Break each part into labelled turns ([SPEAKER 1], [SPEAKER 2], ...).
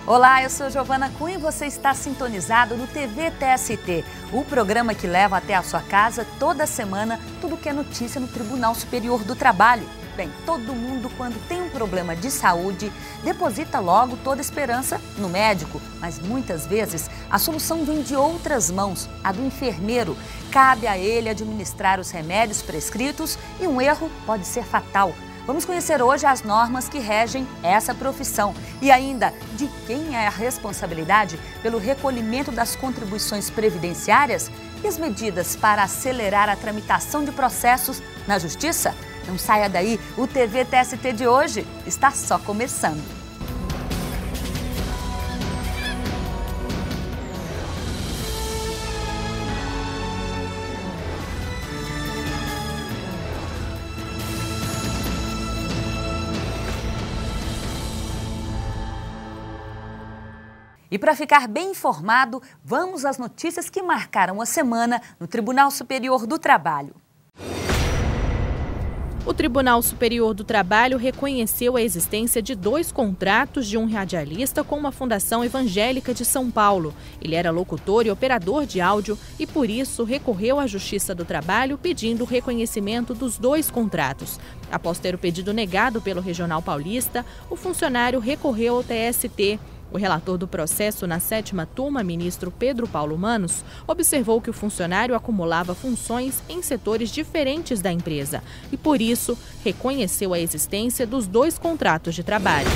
[SPEAKER 1] Olá, eu sou Giovana Cunha e você está sintonizado no TV TST, o programa que leva até a sua casa toda semana tudo que é notícia no Tribunal Superior do Trabalho. Bem, todo mundo, quando tem um problema de saúde, deposita logo toda a esperança no médico. Mas muitas vezes a solução vem de outras mãos, a do enfermeiro. Cabe a ele administrar os remédios prescritos e um erro pode ser fatal. Vamos conhecer hoje as normas que regem essa profissão e ainda de quem é a responsabilidade pelo recolhimento das contribuições previdenciárias e as medidas para acelerar a tramitação de processos na Justiça. Não saia daí, o TV TST de hoje está só começando. E para ficar bem informado, vamos às notícias que marcaram a semana no Tribunal Superior do Trabalho.
[SPEAKER 2] O Tribunal Superior do Trabalho reconheceu a existência de 2 contratos de um radialista com uma fundação evangélica de São Paulo. Ele era locutor e operador de áudio e, por isso, recorreu à Justiça do Trabalho pedindo o reconhecimento dos 2 contratos. Após ter o pedido negado pelo Regional Paulista, o funcionário recorreu ao TST. O relator do processo na 7ª turma, ministro Pedro Paulo Manos, observou que o funcionário acumulava funções em setores diferentes da empresa e, por isso, reconheceu a existência dos 2 contratos de trabalho.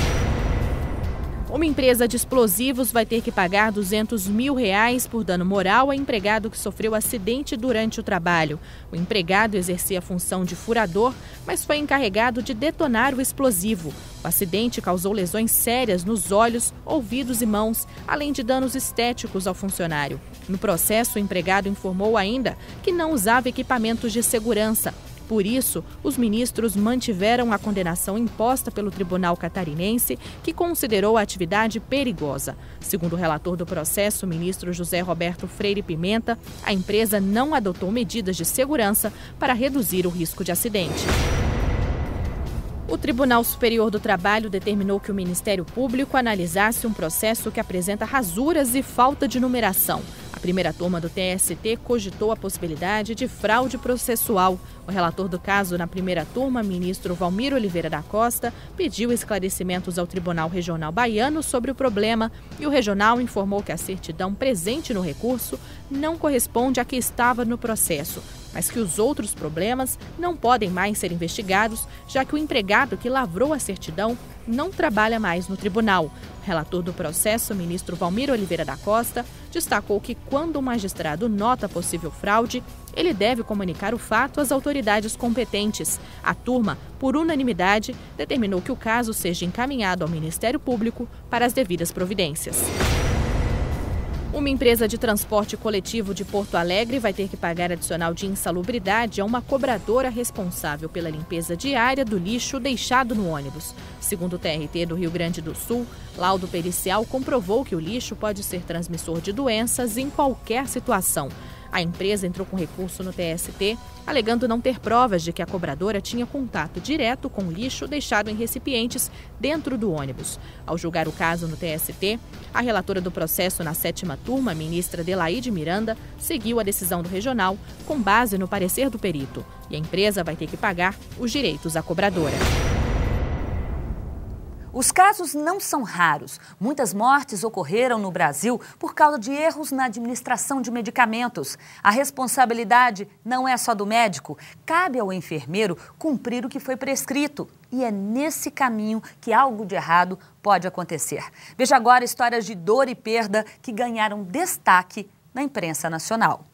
[SPEAKER 2] Uma empresa de explosivos vai ter que pagar R$200 mil por dano moral a empregado que sofreu acidente durante o trabalho. O empregado exercia a função de furador, mas foi encarregado de detonar o explosivo. O acidente causou lesões sérias nos olhos, ouvidos e mãos, além de danos estéticos ao funcionário. No processo, o empregado informou ainda que não usava equipamentos de segurança. Por isso, os ministros mantiveram a condenação imposta pelo Tribunal Catarinense, que considerou a atividade perigosa. Segundo o relator do processo, o ministro José Roberto Freire Pimenta, a empresa não adotou medidas de segurança para reduzir o risco de acidente. O Tribunal Superior do Trabalho determinou que o Ministério Público analisasse um processo que apresenta rasuras e falta de numeração. A primeira turma do TST cogitou a possibilidade de fraude processual. O relator do caso na primeira turma, ministro Valmir Oliveira da Costa, pediu esclarecimentos ao Tribunal Regional Baiano sobre o problema e o regional informou que a certidão presente no recurso não corresponde à que estava no processo, mas que os outros problemas não podem mais ser investigados, já que o empregado que lavrou a certidão não trabalha mais no tribunal. O relator do processo, ministro Valmir Oliveira da Costa, destacou que quando o magistrado nota possível fraude, ele deve comunicar o fato às autoridades competentes. A turma, por unanimidade, determinou que o caso seja encaminhado ao Ministério Público para as devidas providências. Uma empresa de transporte coletivo de Porto Alegre vai ter que pagar adicional de insalubridade a uma cobradora responsável pela limpeza diária do lixo deixado no ônibus. Segundo o TRT do Rio Grande do Sul, laudo pericial comprovou que o lixo pode ser transmissor de doenças em qualquer situação. A empresa entrou com recurso no TST, alegando não ter provas de que a cobradora tinha contato direto com o lixo deixado em recipientes dentro do ônibus. Ao julgar o caso no TST, a relatora do processo na 7ª turma, ministra Delaide Miranda, seguiu a decisão do regional com base no parecer do perito. E a empresa vai ter que pagar os direitos à cobradora.
[SPEAKER 1] Os casos não são raros. Muitas mortes ocorreram no Brasil por causa de erros na administração de medicamentos. A responsabilidade não é só do médico. Cabe ao enfermeiro cumprir o que foi prescrito. E é nesse caminho que algo de errado pode acontecer. Veja agora histórias de dor e perda que ganharam destaque na imprensa nacional.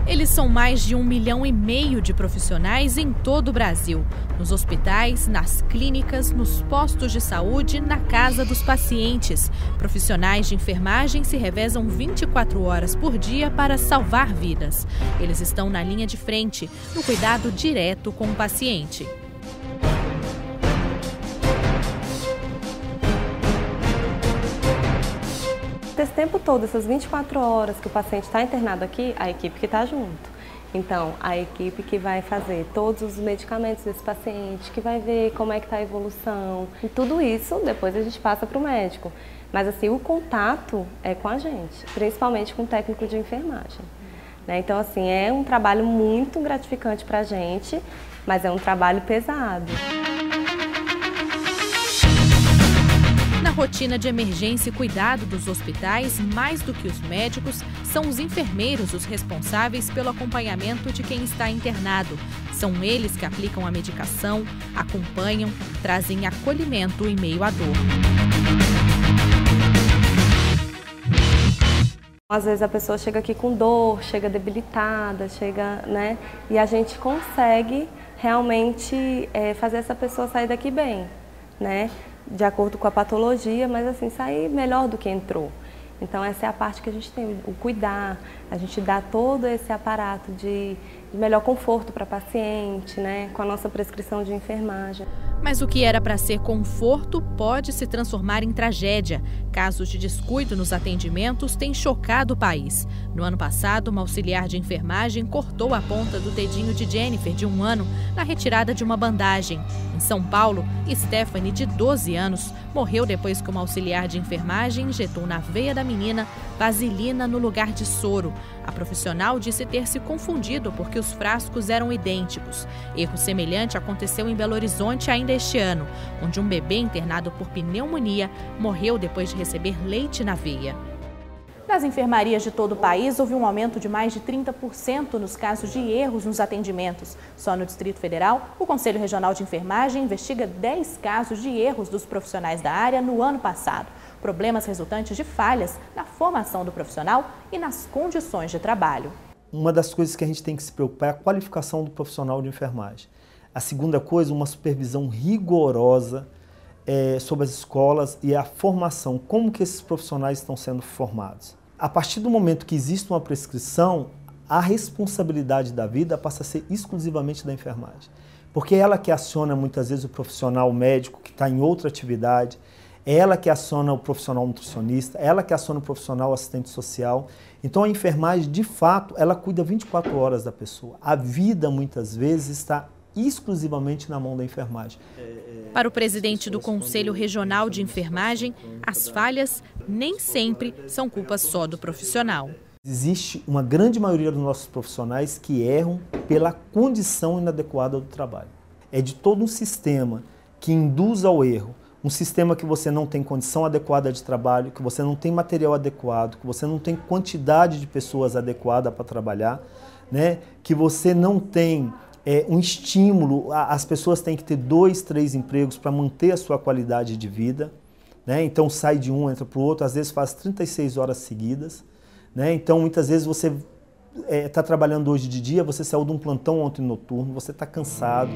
[SPEAKER 2] Eles são mais de 1,5 milhão de profissionais em todo o Brasil. Nos hospitais, nas clínicas, nos postos de saúde, na casa dos pacientes. Profissionais de enfermagem se revezam 24 horas por dia para salvar vidas. Eles estão na linha de frente, no cuidado direto com o paciente.
[SPEAKER 3] esse tempo todo, essas 24 horas que o paciente está internado aqui, a equipe que está junto. Então, a equipe que vai fazer todos os medicamentos desse paciente, que vai ver como é que está a evolução. E tudo isso, depois a gente passa para o médico. Mas assim, o contato é com a gente, principalmente com o técnico de enfermagem. Então, assim, é um trabalho muito gratificante para a gente, mas é um trabalho pesado.
[SPEAKER 2] Na rotina de emergência e cuidado dos hospitais, mais do que os médicos, são os enfermeiros os responsáveis pelo acompanhamento de quem está internado. São eles que aplicam a medicação, acompanham, trazem acolhimento em meio à dor.
[SPEAKER 3] Às vezes a pessoa chega aqui com dor, chega debilitada, né? E a gente consegue realmente fazer essa pessoa sair daqui bem, né? De acordo com a patologia, mas assim, sair melhor do que entrou. Então essa é a parte que a gente tem, o cuidar, a gente dá todo esse aparato de melhor conforto para a paciente, né, com a nossa prescrição de enfermagem.
[SPEAKER 2] Mas o que era para ser conforto pode se transformar em tragédia. Casos de descuido nos atendimentos têm chocado o país. No ano passado, uma auxiliar de enfermagem cortou a ponta do dedinho de Jennifer, de 1 ano, na retirada de uma bandagem. Em São Paulo, Stephanie, de 12 anos, morreu depois que uma auxiliar de enfermagem injetou na veia da menina vaselina no lugar de soro. A profissional disse ter se confundido porque os frascos eram idênticos. Erro semelhante aconteceu em Belo Horizonte ainda este ano, onde um bebê internado por pneumonia morreu depois de receber leite na veia.
[SPEAKER 4] Nas enfermarias de todo o país, houve um aumento de mais de 30% nos casos de erros nos atendimentos. Só no Distrito Federal, o Conselho Regional de Enfermagem investiga 10 casos de erros dos profissionais da área no ano passado. Problemas resultantes de falhas na formação do profissional e nas condições de trabalho.
[SPEAKER 5] Uma das coisas que a gente tem que se preocupar é a qualificação do profissional de enfermagem. A segunda coisa, uma supervisão rigorosa sobre as escolas e a formação, como que esses profissionais estão sendo formados. A partir do momento que existe uma prescrição, a responsabilidade da vida passa a ser exclusivamente da enfermagem. Porque é ela que aciona muitas vezes o profissional médico que está em outra atividade, é ela que aciona o profissional nutricionista, é ela que aciona o profissional assistente social. Então a enfermagem, de fato, ela cuida 24 horas da pessoa. A vida, muitas vezes, está exclusivamente na mão da enfermagem.
[SPEAKER 2] Para o presidente do Conselho Regional de Enfermagem, as falhas nem sempre são culpa só do profissional.
[SPEAKER 5] Existe uma grande maioria dos nossos profissionais que erram pela condição inadequada do trabalho. É de todo um sistema que induz ao erro, um sistema que você não tem condição adequada de trabalho, que você não tem material adequado, que você não tem quantidade de pessoas adequada para trabalhar, né? Que você não tem um estímulo, as pessoas têm que ter 2, 3 empregos para manter a sua qualidade de vida, né? Então sai de um, entra para o outro, às vezes faz 36 horas seguidas, né? Então muitas vezes você está trabalhando hoje de dia, você saiu de um plantão ontem noturno, você está cansado.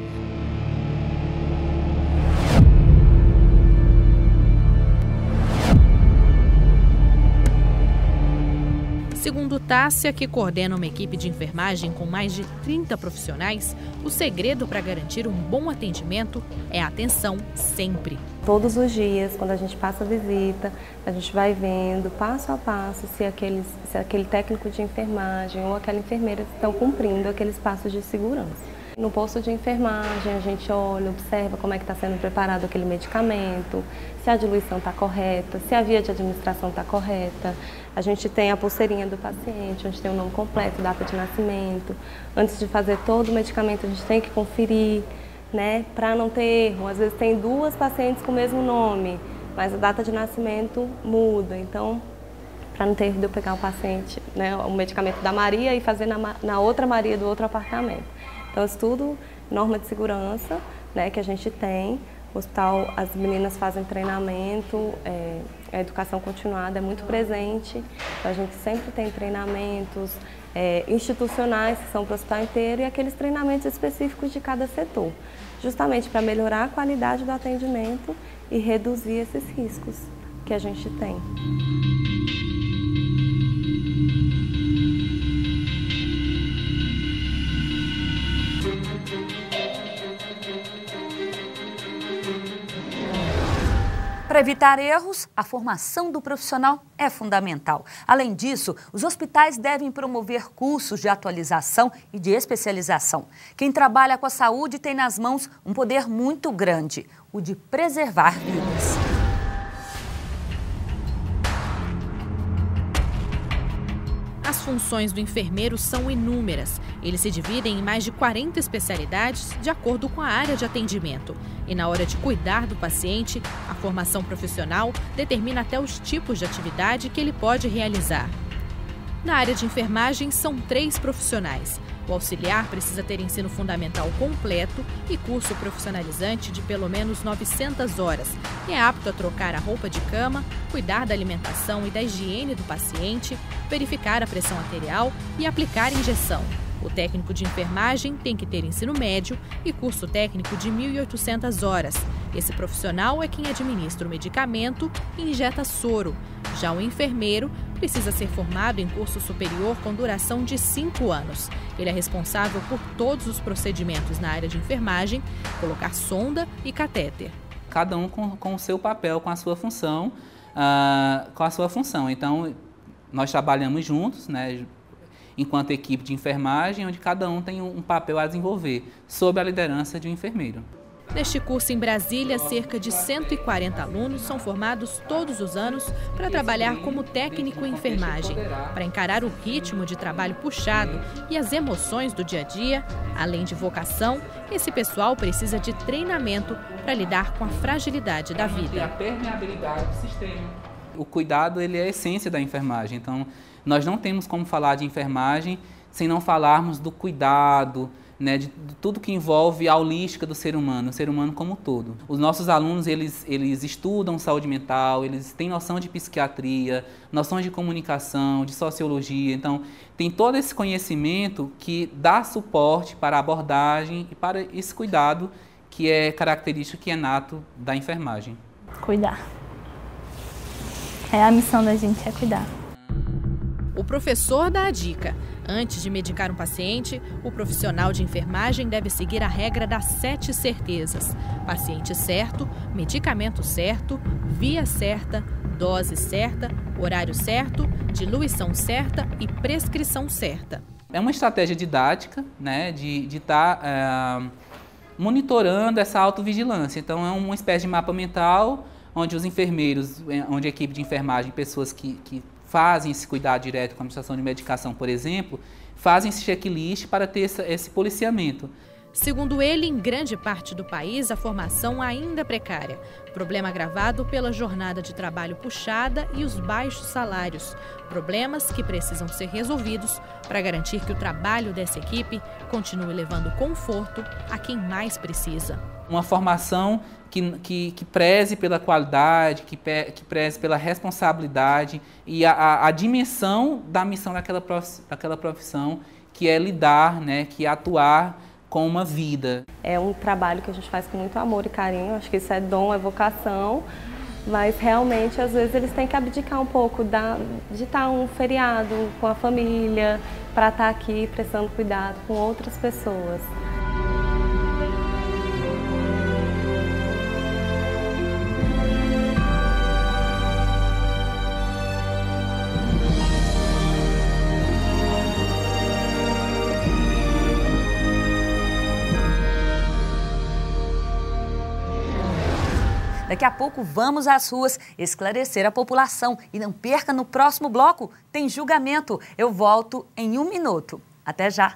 [SPEAKER 2] Segundo Tássia, que coordena uma equipe de enfermagem com mais de 30 profissionais, o segredo para garantir um bom atendimento é a atenção sempre.
[SPEAKER 3] Todos os dias, quando a gente passa a visita, a gente vai vendo passo a passo se aquele técnico de enfermagem ou aquela enfermeira estão cumprindo aqueles passos de segurança. No posto de enfermagem, a gente olha, observa como é que está sendo preparado aquele medicamento, se a diluição está correta, se a via de administração está correta. A gente tem a pulseirinha do paciente, onde tem o nome completo, data de nascimento. Antes de fazer todo o medicamento, a gente tem que conferir, né, para não ter erro. Às vezes tem 2 pacientes com o mesmo nome, mas a data de nascimento muda. Então, para não ter erro de eu pegar o paciente, né, o medicamento da Maria e fazer na outra Maria do outro apartamento. Então, isso tudo, norma de segurança, né, que a gente tem. O hospital, as meninas fazem treinamento, a educação continuada é muito presente. Então, a gente sempre tem treinamentos institucionais que são para o hospital inteiro e aqueles treinamentos específicos de cada setor, justamente para melhorar a qualidade do atendimento e reduzir esses riscos que a gente tem.
[SPEAKER 1] Para evitar erros, a formação do profissional é fundamental. Além disso, os hospitais devem promover cursos de atualização e de especialização. Quem trabalha com a saúde tem nas mãos um poder muito grande, o de preservar vidas.
[SPEAKER 2] As funções do enfermeiro são inúmeras. Eles se dividem em mais de 40 especialidades de acordo com a área de atendimento. E na hora de cuidar do paciente, a formação profissional determina até os tipos de atividade que ele pode realizar. Na área de enfermagem, são 3 profissionais. O auxiliar precisa ter ensino fundamental completo e curso profissionalizante de pelo menos 900 horas. E é apto a trocar a roupa de cama, cuidar da alimentação e da higiene do paciente, verificar a pressão arterial e aplicar injeção. O técnico de enfermagem tem que ter ensino médio e curso técnico de 1.800 horas. Esse profissional é quem administra o medicamento e injeta soro. Já o enfermeiro precisa ser formado em curso superior com duração de 5 anos. Ele é responsável por todos os procedimentos na área de enfermagem, colocar sonda e catéter.
[SPEAKER 6] Cada um com o seu papel, com a sua função, Então, nós trabalhamos juntos, né, enquanto equipe de enfermagem, onde cada um tem um papel a desenvolver, sob a liderança de um enfermeiro.
[SPEAKER 2] Neste curso em Brasília, cerca de 140 alunos são formados todos os anos para trabalhar como técnico em enfermagem. Para encarar o ritmo de trabalho puxado e as emoções do dia a dia, além de vocação, esse pessoal precisa de treinamento para lidar com a fragilidade da vida.
[SPEAKER 6] A permeabilidade do sistema. O cuidado, ele é a essência da enfermagem. Então, nós não temos como falar de enfermagem sem não falarmos do cuidado, né, de tudo que envolve a holística do ser humano, o ser humano como um todo. Os nossos alunos, eles estudam saúde mental, eles têm noção de psiquiatria, noções de comunicação, de sociologia. Então, tem todo esse conhecimento que dá suporte para a abordagem e para esse cuidado que é característico, que é nato da enfermagem.
[SPEAKER 7] Cuidar. A missão da gente é cuidar.
[SPEAKER 2] O professor dá a dica. Antes de medicar um paciente, o profissional de enfermagem deve seguir a regra das 7 certezas. Paciente certo, medicamento certo, via certa, dose certa, horário certo, diluição certa e prescrição certa.
[SPEAKER 6] É uma estratégia didática, né, de estar monitorando essa autovigilância. Então, é uma espécie de mapa mental, onde os enfermeiros, onde a equipe de enfermagem, pessoas que fazem esse cuidado direto com a administração de medicação, por exemplo, fazem esse checklist para ter esse policiamento.
[SPEAKER 2] Segundo ele, em grande parte do país, a formação ainda é precária. Problema agravado pela jornada de trabalho puxada e os baixos salários. Problemas que precisam ser resolvidos para garantir que o trabalho dessa equipe continue levando conforto a quem mais precisa.
[SPEAKER 6] Uma formação que preze pela qualidade, que preze pela responsabilidade e a dimensão da missão daquela profissão, que é lidar, né, que é atuar com uma vida.
[SPEAKER 3] É um trabalho que a gente faz com muito amor e carinho, acho que isso é dom, é vocação, mas realmente às vezes eles têm que abdicar um pouco de estar um feriado com a família, para estar aqui prestando cuidado com outras pessoas.
[SPEAKER 1] Daqui a pouco vamos às ruas esclarecer a população. E não perca, no próximo bloco tem julgamento. Eu volto em 1 minuto. Até já!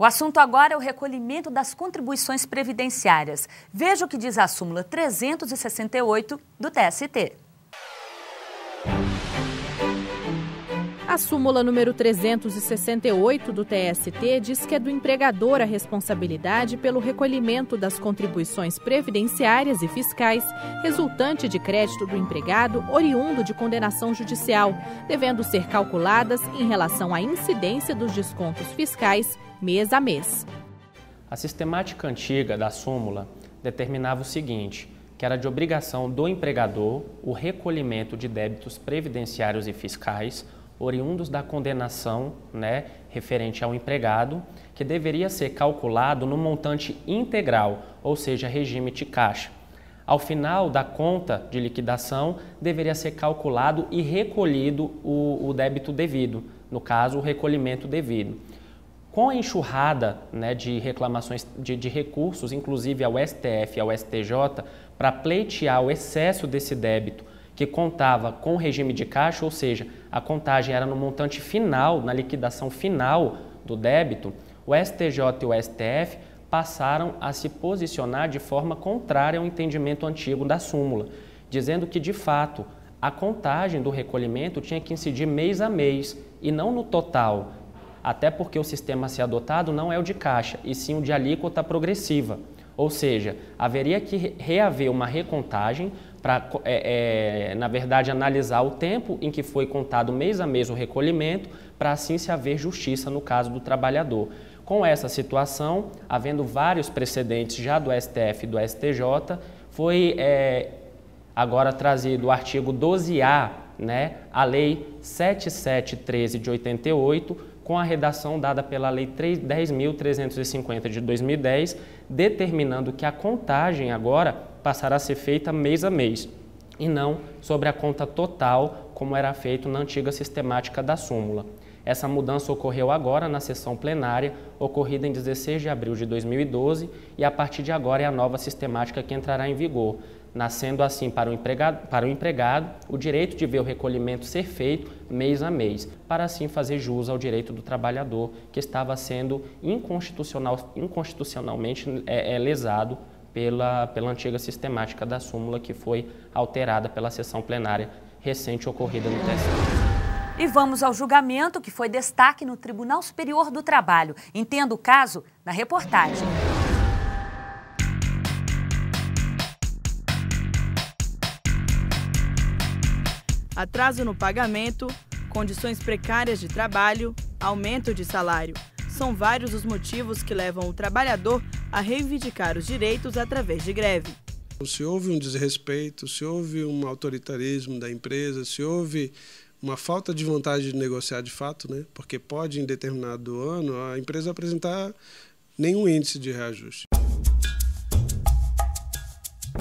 [SPEAKER 1] O assunto agora é o recolhimento das contribuições previdenciárias. Veja o que diz a súmula 368 do TST.
[SPEAKER 2] A súmula número 368 do TST diz que é do empregador a responsabilidade pelo recolhimento das contribuições previdenciárias e fiscais resultante de crédito do empregado oriundo de condenação judicial, devendo ser calculadas em relação à incidência dos descontos fiscais mês a mês.
[SPEAKER 8] A sistemática antiga da súmula determinava o seguinte: que era de obrigação do empregador o recolhimento de débitos previdenciários e fiscais oriundos da condenação, referente ao empregado, que deveria ser calculado no montante integral, ou seja, regime de caixa. Ao final da conta de liquidação, deveria ser calculado e recolhido o débito devido, no caso, o recolhimento devido. Com a enxurrada de reclamações, de recursos, inclusive ao STF e ao STJ, para pleitear o excesso desse débito, que contava com o regime de caixa, ou seja, a contagem era no montante final, na liquidação final do débito, o STJ e o STF passaram a se posicionar de forma contrária ao entendimento antigo da súmula, dizendo que, de fato, a contagem do recolhimento tinha que incidir mês a mês e não no total, até porque o sistema a ser adotado não é o de caixa, e sim o de alíquota progressiva. Ou seja, haveria que reaver uma recontagem para, na verdade, analisar o tempo em que foi contado mês a mês o recolhimento, para assim se haver justiça no caso do trabalhador. Com essa situação, havendo vários precedentes já do STF e do STJ, foi agora trazido o artigo 12A, a Lei 7713 de 88, com a redação dada pela Lei 10.350 de 2010, determinando que a contagem agora passará a ser feita mês a mês, e não sobre a conta total, como era feito na antiga sistemática da súmula. Essa mudança ocorreu agora na sessão plenária, ocorrida em 16 de abril de 2012, e a partir de agora é a nova sistemática que entrará em vigor, nascendo assim para o empregado o direito de ver o recolhimento ser feito mês a mês, para assim fazer jus ao direito do trabalhador, que estava sendo inconstitucionalmente lesado pela antiga sistemática da súmula, que foi alterada pela sessão plenária recente ocorrida no TSE.
[SPEAKER 1] E vamos ao julgamento, que foi destaque no Tribunal Superior do Trabalho. Entenda o caso na reportagem.
[SPEAKER 9] Atraso no pagamento, condições precárias de trabalho, aumento de salário. São vários os motivos que levam o trabalhador a reivindicar os direitos através de greve.
[SPEAKER 10] Se houve um desrespeito, se houve um autoritarismo da empresa, se houve uma falta de vontade de negociar de fato, porque pode, em determinado ano, a empresa apresentar nenhum índice de reajuste.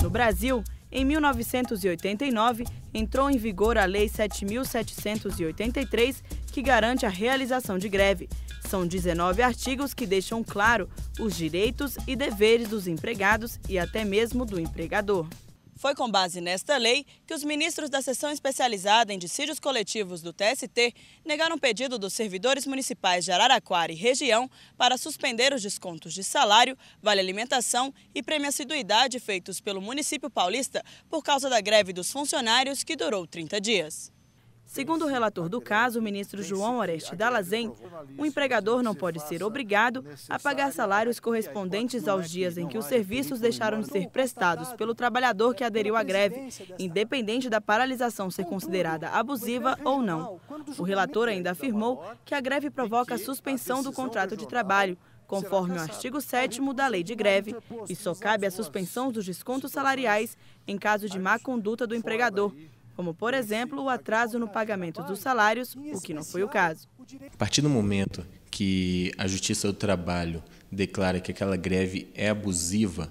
[SPEAKER 9] No Brasil, em 1989, entrou em vigor a Lei 7.783, que garante a realização de greve. São 19 artigos que deixam claro os direitos e deveres dos empregados e até mesmo do empregador. Foi com base nesta lei que os ministros da Seção Especializada em Dissídios Coletivos do TST negaram um pedido dos servidores municipais de Araraquara e região para suspender os descontos de salário, vale-alimentação e prêmio-assiduidade feitos pelo município paulista por causa da greve dos funcionários, que durou 30 dias. Segundo o relator do caso, o ministro João Oreste Dallazen, o empregador não pode ser obrigado a pagar salários correspondentes aos dias em que os serviços deixaram de ser prestados pelo trabalhador que aderiu à greve, independente da paralisação ser considerada abusiva ou não. O relator ainda afirmou que a greve provoca a suspensão do contrato de trabalho, conforme o artigo 7º da Lei de Greve, e só cabe a suspensão dos descontos salariais em caso de má conduta do empregador, como, por exemplo, o atraso no pagamento dos salários, o que não foi o caso.
[SPEAKER 11] A partir do momento que a Justiça do Trabalho declara que aquela greve é abusiva,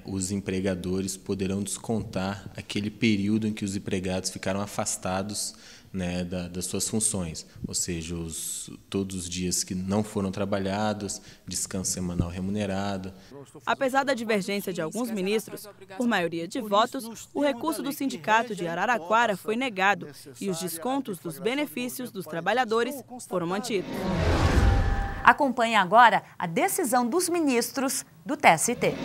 [SPEAKER 11] os empregadores poderão descontar aquele período em que os empregados ficaram afastados das suas funções, ou seja, todos os dias que não foram trabalhados, descanso semanal remunerado.
[SPEAKER 9] Apesar da divergência de alguns ministros, por maioria de votos, o recurso do sindicato de Araraquara foi negado e os descontos dos benefícios dos trabalhadores foram mantidos.
[SPEAKER 1] Acompanhe agora a decisão dos ministros do TST.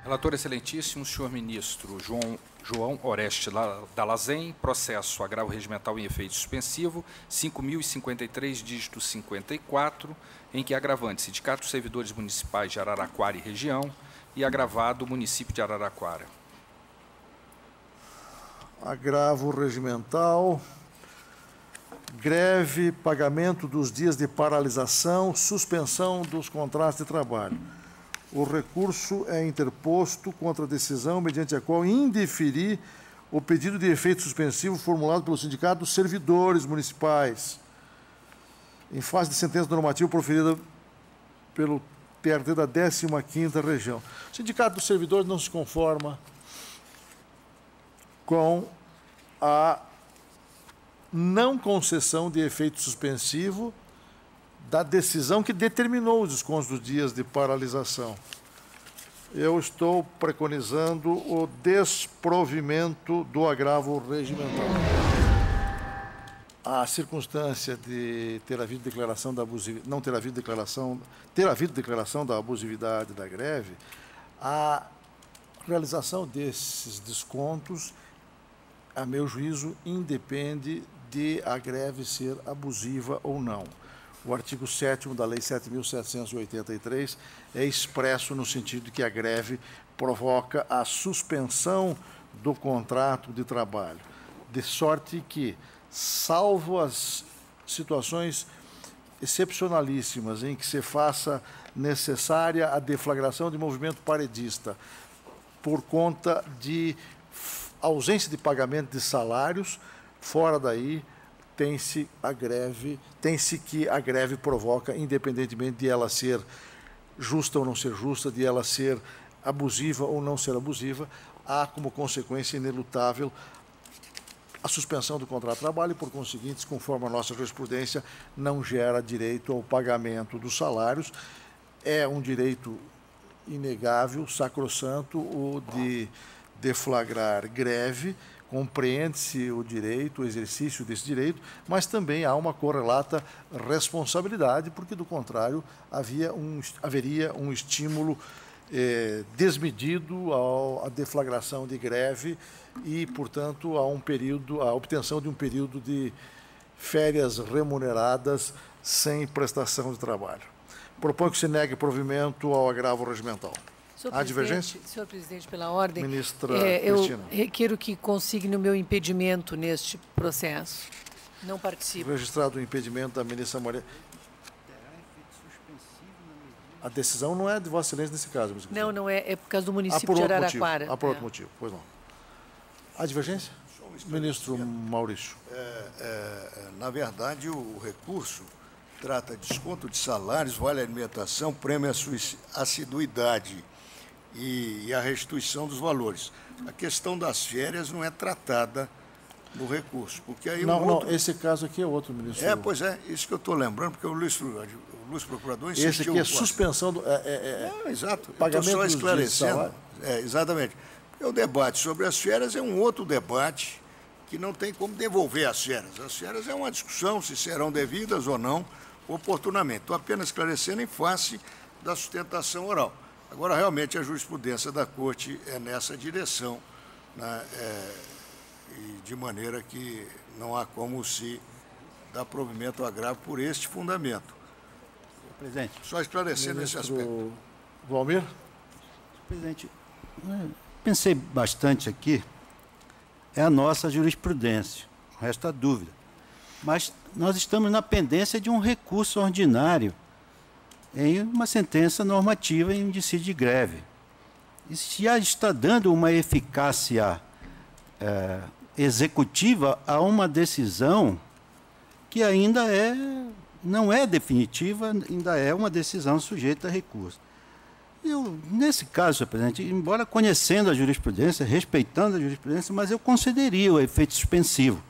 [SPEAKER 12] Relator excelentíssimo, senhor ministro João Oreste Dallazen, processo agravo regimental em efeito suspensivo, 5.053, dígito 54, em que agravante Sindicato dos Servidores Municipais de Araraquara e região e agravado município de Araraquara.
[SPEAKER 13] Agravo regimental, greve, pagamento dos dias de paralisação, suspensão dos contratos de trabalho. o recurso é interposto contra a decisão mediante a qual indeferir o pedido de efeito suspensivo formulado pelo Sindicato dos Servidores Municipais, em face de sentença normativa proferida pelo TRT da 15ª Região. O Sindicato dos Servidores não se conforma com a não concessão de efeito suspensivo da decisão que determinou os descontos dos dias de paralisação. Eu estou preconizando o desprovimento do agravo regimental. A circunstância de ter havido declaração da abusividade, não ter havido declaração da abusividade da greve, a realização desses descontos, a meu juízo, independe de a greve ser abusiva ou não. O artigo 7º da Lei 7.783 é expresso no sentido de que a greve provoca a suspensão do contrato de trabalho, de sorte que, salvo as situações excepcionalíssimas em que se faça necessária a deflagração de movimento paredista por conta de ausência de pagamento de salários, fora daí tem-se que a greve provoca, independentemente de ela ser justa ou não ser justa, de ela ser abusiva ou não ser abusiva, há como consequência inelutável a suspensão do contrato de trabalho e, por conseguinte, conforme a nossa jurisprudência, não gera direito ao pagamento dos salários. É um direito inegável, sacrossanto, o de deflagrar greve. Compreende-se o direito, o exercício desse direito, mas também há uma correlata responsabilidade, porque, do contrário, haveria um estímulo desmedido à deflagração de greve e, portanto, a obtenção de um período de férias remuneradas sem prestação de trabalho. Proponho que se negue provimento ao agravo regimental. Há divergência?
[SPEAKER 14] Senhor presidente, pela ordem,
[SPEAKER 13] Ministra
[SPEAKER 14] eu
[SPEAKER 13] Cristina.
[SPEAKER 14] requeiro que consigne o meu impedimento neste processo. Não participo.
[SPEAKER 13] Registrado o impedimento da ministra Maria. A decisão não é de Vossa Excelência nesse caso, ministra Cristina.
[SPEAKER 14] Não é por causa do município de Araraquara.
[SPEAKER 13] Há por outro motivo, pois não. Há divergência? Ministro Maurício.
[SPEAKER 15] Na verdade, o recurso trata de desconto de salários, vale alimentação, prêmio à assiduidade e a restituição dos valores. A questão das férias não é tratada no recurso, porque aí
[SPEAKER 13] não, esse caso aqui é outro, ministro.
[SPEAKER 15] Pois é, isso que eu estou lembrando, porque o Luiz Procurador insistiu.
[SPEAKER 13] Esse aqui é suspensão do...
[SPEAKER 15] exato.
[SPEAKER 13] Pagamento
[SPEAKER 15] só esclarecendo.
[SPEAKER 13] De
[SPEAKER 15] exatamente. Porque o debate sobre as férias é um outro debate que não tem como devolver as férias. As férias é uma discussão se serão devidas ou não oportunamente. Estou apenas esclarecendo em face da sustentação oral. Agora, realmente, a jurisprudência da Corte é nessa direção, né, e de maneira que não há como se dar provimento ao agravo por este fundamento.
[SPEAKER 16] Presidente.
[SPEAKER 15] Só esclarecendo esse aspecto.
[SPEAKER 13] Valmir?
[SPEAKER 16] Presidente, pensei bastante aqui, é a nossa jurisprudência, não resta dúvida. Mas nós estamos na pendência de um recurso ordinário em uma sentença normativa em um dissídio de greve. Isso já está dando uma eficácia executiva a uma decisão que ainda não é definitiva, ainda é uma decisão sujeita a recurso. Nesse caso, senhor presidente, embora conhecendo a jurisprudência, respeitando a jurisprudência, mas eu concederia o efeito suspensivo,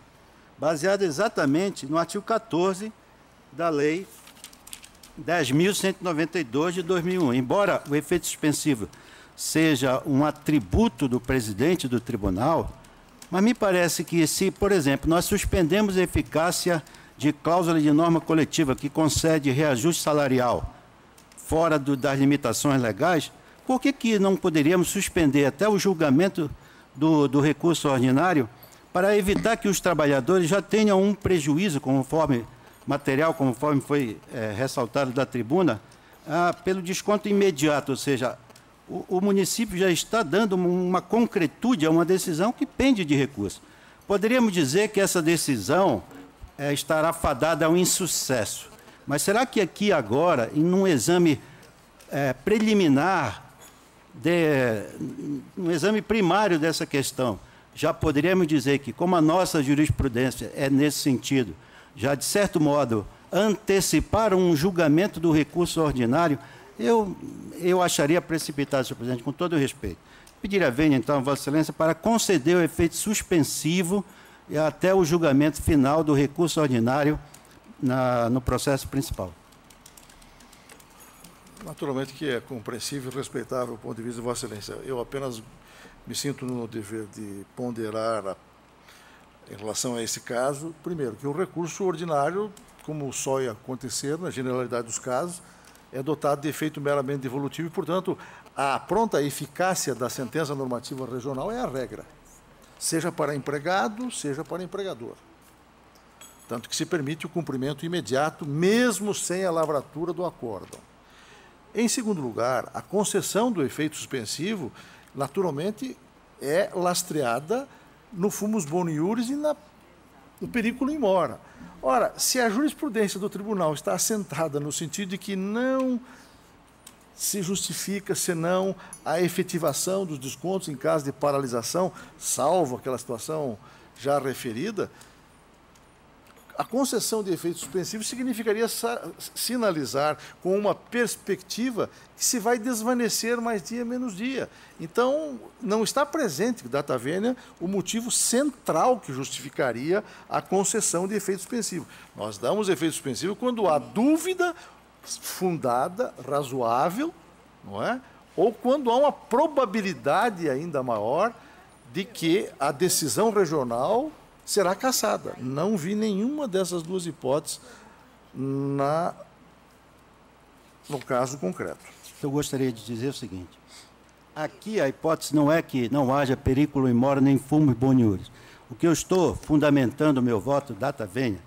[SPEAKER 16] baseado exatamente no artigo 14 da Lei 10.192 de 2001. Embora o efeito suspensivo seja um atributo do presidente do tribunal, mas me parece que se, por exemplo, nós suspendemos a eficácia de cláusula de norma coletiva que concede reajuste salarial fora das limitações legais, por que não poderíamos suspender até o julgamento do recurso ordinário para evitar que os trabalhadores já tenham um prejuízo conforme foi ressaltado da tribuna, pelo desconto imediato, ou seja, o município já está dando uma concretude a uma decisão que pende de recurso. Poderíamos dizer que essa decisão estará fadada ao insucesso, mas será que aqui agora, em um exame preliminar, um exame primário dessa questão, já poderíamos dizer que, como a nossa jurisprudência é nesse sentido, já de certo modo antecipar um julgamento do recurso ordinário, eu acharia precipitado, senhor presidente, com todo o respeito. Pediria a vênia, então, a Vossa Excelência, para conceder o efeito suspensivo e até o julgamento final do recurso ordinário no processo principal.
[SPEAKER 13] Naturalmente que é compreensível e respeitável o ponto de vista de Vossa Excelência. Eu apenas me sinto no dever de ponderar em relação a esse caso, primeiro, que o recurso ordinário, como só ia acontecer na generalidade dos casos, é dotado de efeito meramente devolutivo e, portanto, a pronta eficácia da sentença normativa regional é a regra, seja para empregado, seja para empregador. Tanto que se permite o cumprimento imediato, mesmo sem a lavratura do acórdão. Em segundo lugar, a concessão do efeito suspensivo, naturalmente, é lastreada no fumus boni iuris e no periculum in mora. Ora, se a jurisprudência do tribunal está assentada no sentido de que não se justifica senão a efetivação dos descontos em caso de paralisação, salvo aquela situação já referida, a concessão de efeito suspensivo significaria sinalizar com uma perspectiva que se vai desvanecer mais dia menos dia. Então, não está presente, data vênia, o motivo central que justificaria a concessão de efeito suspensivo. Nós damos efeito suspensivo quando há dúvida fundada, razoável, não é? Ou quando há uma probabilidade ainda maior de que a decisão regional será cassada. Não vi nenhuma dessas duas hipóteses no caso concreto.
[SPEAKER 16] Eu gostaria de dizer o seguinte: aqui a hipótese não é que não haja periculum in mora nem fumus boni iuris. O que eu estou fundamentando o meu voto data vênia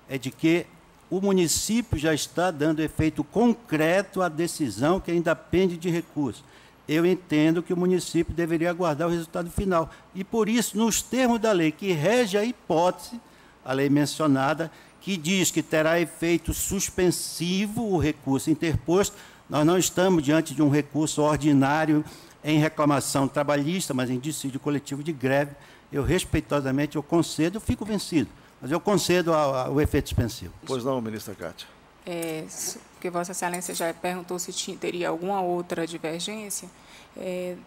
[SPEAKER 16] é de que o município já está dando efeito concreto à decisão que ainda pende de recurso. Eu entendo que o município deveria aguardar o resultado final. E, por isso, nos termos da lei que rege a hipótese, a lei mencionada, que diz que terá efeito suspensivo o recurso interposto, nós não estamos diante de um recurso ordinário em reclamação trabalhista, mas em dissídio coletivo de greve. Eu, respeitosamente, eu concedo, eu fico vencido, mas eu concedo o efeito suspensivo.
[SPEAKER 13] Pois não, ministra Cátia.
[SPEAKER 17] Porque Vossa Excelência já perguntou se teria alguma outra divergência.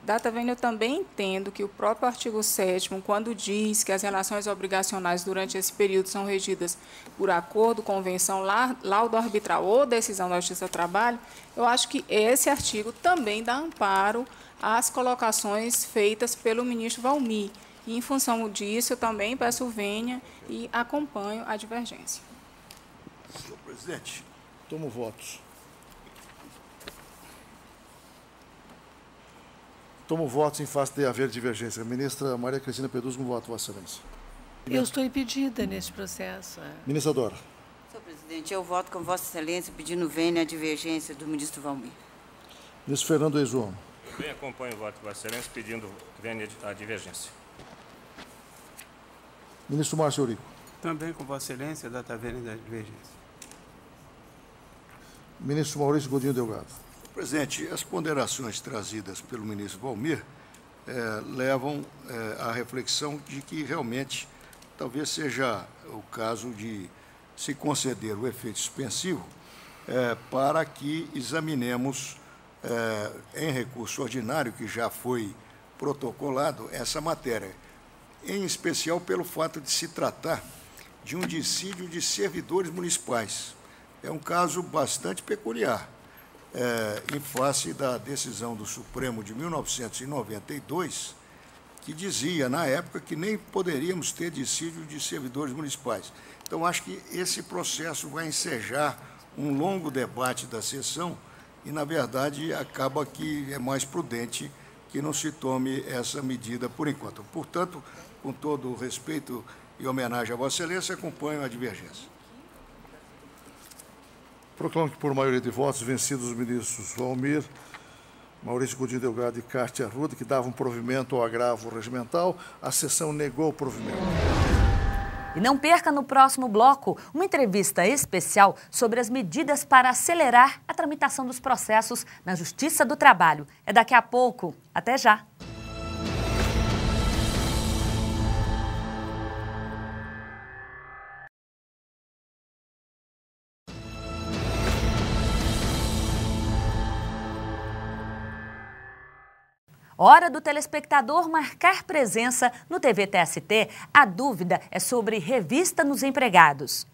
[SPEAKER 17] Data vênia, eu também entendo que o próprio artigo 7º, quando diz que as relações obrigacionais durante esse período são regidas por acordo, convenção, laudo arbitral ou decisão da Justiça do Trabalho, eu acho que esse artigo também dá amparo às colocações feitas pelo ministro Valmir. E, em função disso, eu também peço vênia e acompanho a divergência.
[SPEAKER 13] Senhor presidente, tomo votos. Tomo votos em face de haver divergência. Ministra Maria Cristina Peduzzi, com voto, Vossa Excelência.
[SPEAKER 14] Eu estou impedida neste processo.
[SPEAKER 13] Ministra Dora.
[SPEAKER 18] Senhor presidente, eu voto com Vossa Excelência pedindo vênia a divergência do ministro Valmir.
[SPEAKER 13] Ministro Fernando Exumo.
[SPEAKER 19] Também acompanho o voto de Vossa Excelência pedindo vênia a divergência.
[SPEAKER 13] Ministro Márcio Eurico.
[SPEAKER 20] Também com Vossa Excelência, data vênia da divergência.
[SPEAKER 13] Ministro Maurício Godinho Delgado.
[SPEAKER 15] Presidente, as ponderações trazidas pelo ministro Valmir levam à reflexão de que realmente talvez seja o caso de se conceder o efeito suspensivo para que examinemos em recurso ordinário, que já foi protocolado, essa matéria, em especial pelo fato de se tratar de um dissídio de servidores municipais. É um caso bastante peculiar, em face da decisão do Supremo de 1992, que dizia, na época, que nem poderíamos ter dissídio de servidores municipais. Então, acho que esse processo vai ensejar um longo debate da sessão e, na verdade, acaba que é mais prudente que não se tome essa medida por enquanto. Portanto, com todo o respeito e homenagem a Vossa Excelência, acompanho a divergência.
[SPEAKER 13] Proclamo que, por maioria de votos, vencidos os ministros Valmir, Maurício Godinho Delgado e Cátia Arruda, que davam provimento ao agravo regimental, a sessão negou o provimento.
[SPEAKER 1] E não perca no próximo bloco uma entrevista especial sobre as medidas para acelerar a tramitação dos processos na Justiça do Trabalho. É daqui a pouco. Até já! Hora do telespectador marcar presença no TV TST. A dúvida é sobre revista nos empregados.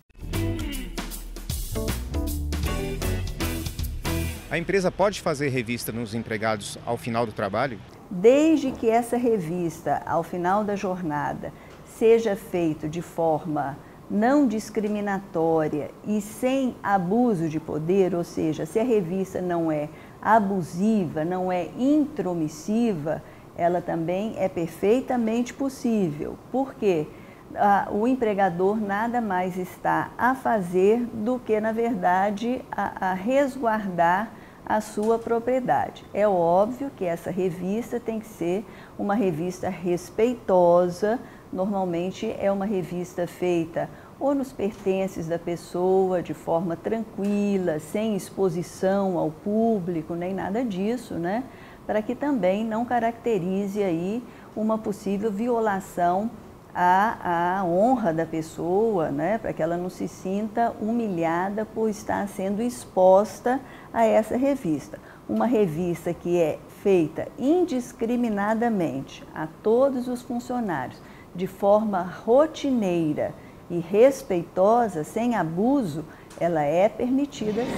[SPEAKER 21] A empresa pode fazer revista nos empregados ao final do trabalho?
[SPEAKER 22] Desde que essa revista, ao final da jornada, seja feita de forma não discriminatória e sem abuso de poder, ou seja, se a revista não é abusiva, não é intromissiva, ela também é perfeitamente possível. Por quê? O empregador nada mais está a fazer do que, na verdade, a resguardar a sua propriedade. É óbvio que essa revista tem que ser uma revista respeitosa, normalmente é uma revista feita ou nos pertences da pessoa, de forma tranquila, sem exposição ao público, nem nada disso, né? Para que também não caracterize aí uma possível violação à honra da pessoa, né? Para que ela não se sinta humilhada por estar sendo exposta a essa revista. Uma revista que é feita indiscriminadamente a todos os funcionários, de forma rotineira e respeitosa, sem abuso, ela é permitida sim.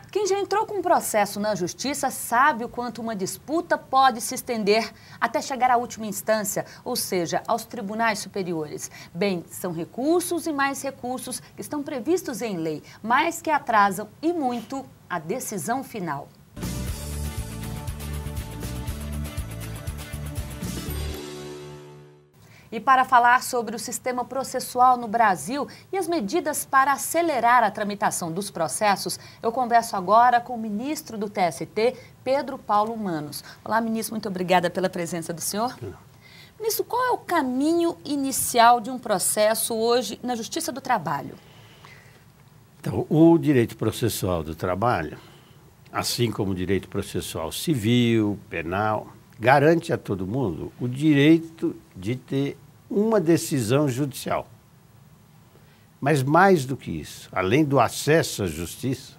[SPEAKER 1] Quem já entrou com um processo na justiça sabe o quanto uma disputa pode se estender até chegar à última instância, ou seja, aos tribunais superiores. Bem, são recursos e mais recursos que estão previstos em lei, mas que atrasam e muito a decisão final. E para falar sobre o sistema processual no Brasil e as medidas para acelerar a tramitação dos processos, eu converso agora com o ministro do TST, Pedro Paulo Manos. Olá, ministro, muito obrigada pela presença do senhor. Ministro, qual é o caminho inicial de um processo hoje na Justiça do Trabalho?
[SPEAKER 23] Então, o direito processual do trabalho, assim como o direito processual civil, penal, garante a todo mundo o direito de ter uma decisão judicial. Mas mais do que isso, além do acesso à justiça,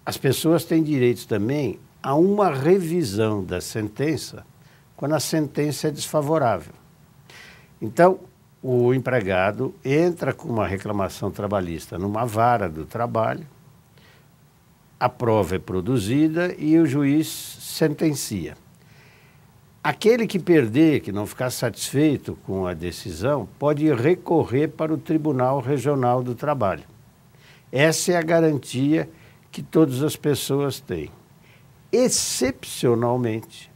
[SPEAKER 23] as pessoas têm direito também a uma revisão da sentença quando a sentença é desfavorável. Então, o empregado entra com uma reclamação trabalhista numa vara do trabalho, a prova é produzida e o juiz sentencia. Aquele que perder, que não ficar satisfeito com a decisão, pode recorrer para o Tribunal Regional do Trabalho. Essa é a garantia que todas as pessoas têm. Excepcionalmente,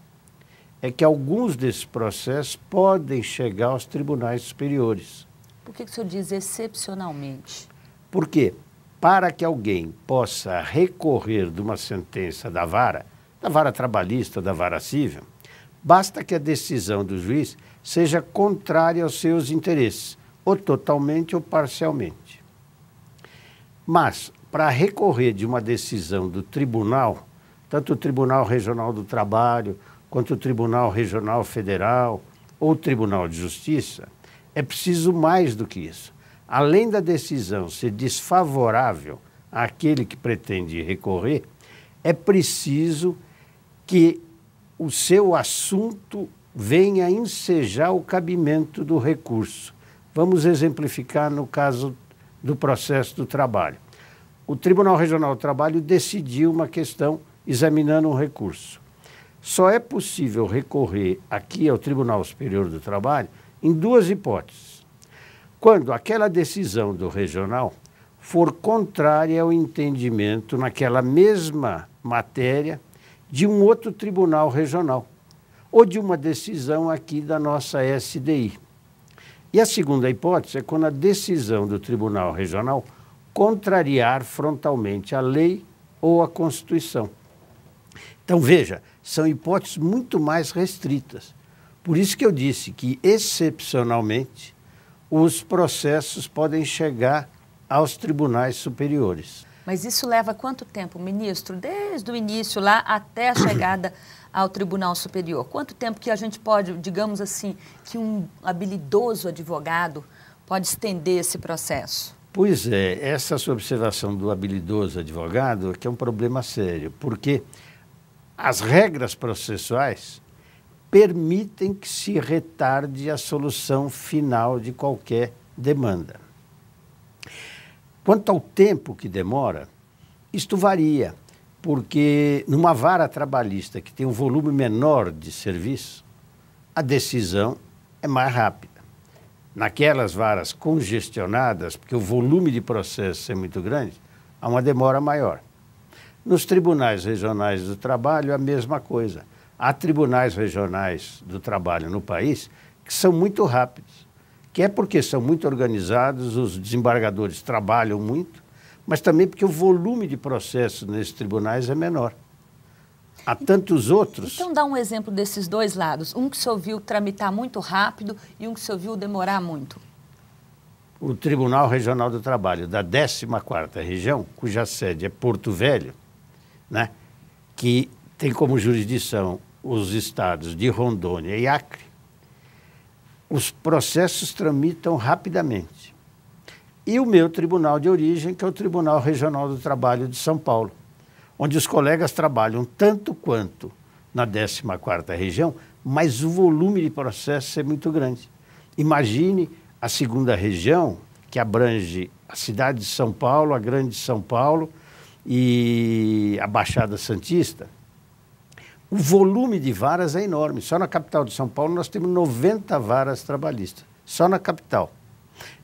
[SPEAKER 23] é que alguns desses processos podem chegar aos tribunais superiores.
[SPEAKER 1] Por que o senhor diz excepcionalmente?
[SPEAKER 23] Por quê? Para que alguém possa recorrer de uma sentença da vara trabalhista, da vara civil, basta que a decisão do juiz seja contrária aos seus interesses, ou totalmente ou parcialmente. Mas, para recorrer de uma decisão do tribunal, tanto o Tribunal Regional do Trabalho, quanto o Tribunal Regional Federal ou o Tribunal de Justiça, é preciso mais do que isso. Além da decisão ser desfavorável àquele que pretende recorrer, é preciso que o seu assunto venha ensejar o cabimento do recurso. Vamos exemplificar no caso do processo do trabalho. O Tribunal Regional do Trabalho decidiu uma questão examinando um recurso. Só é possível recorrer aqui ao Tribunal Superior do Trabalho em duas hipóteses. Quando aquela decisão do regional for contrária ao entendimento naquela mesma matéria de um outro tribunal regional ou de uma decisão aqui da nossa SDI. E a segunda hipótese é quando a decisão do tribunal regional contrariar frontalmente a lei ou a Constituição. Então, veja, são hipóteses muito mais restritas. Por isso que eu disse que, excepcionalmente, os processos podem chegar aos tribunais superiores.
[SPEAKER 1] Mas isso leva quanto tempo, ministro? Desde o início lá até a chegada ao Tribunal Superior. Quanto tempo que a gente pode, digamos assim, que um habilidoso advogado pode estender esse processo?
[SPEAKER 23] Pois é, essa sua observação do habilidoso advogado é que é um problema sério, porque as regras processuais permitem que se retarde a solução final de qualquer demanda. Quanto ao tempo que demora, isto varia, porque numa vara trabalhista que tem um volume menor de serviço, a decisão é mais rápida. Naquelas varas congestionadas, porque o volume de processos é muito grande, há uma demora maior. Nos tribunais regionais do trabalho, a mesma coisa. Há tribunais regionais do trabalho no país que são muito rápidos, que é porque são muito organizados, os desembargadores trabalham muito, mas também porque o volume de processos nesses tribunais é menor. Há tantos outros.
[SPEAKER 1] Então dá um exemplo desses dois lados, um que se ouviu tramitar muito rápido e um que se ouviu demorar muito.
[SPEAKER 23] O Tribunal Regional do Trabalho da 14ª Região, cuja sede é Porto Velho, né, que tem como jurisdição os estados de Rondônia e Acre, os processos tramitam rapidamente. E o meu tribunal de origem, que é o Tribunal Regional do Trabalho de São Paulo, onde os colegas trabalham tanto quanto na 14ª Região, mas o volume de processos é muito grande. Imagine a 2ª Região, que abrange a cidade de São Paulo, a Grande São Paulo e a Baixada Santista. O volume de varas é enorme. Só na capital de São Paulo nós temos 90 varas trabalhistas, só na capital.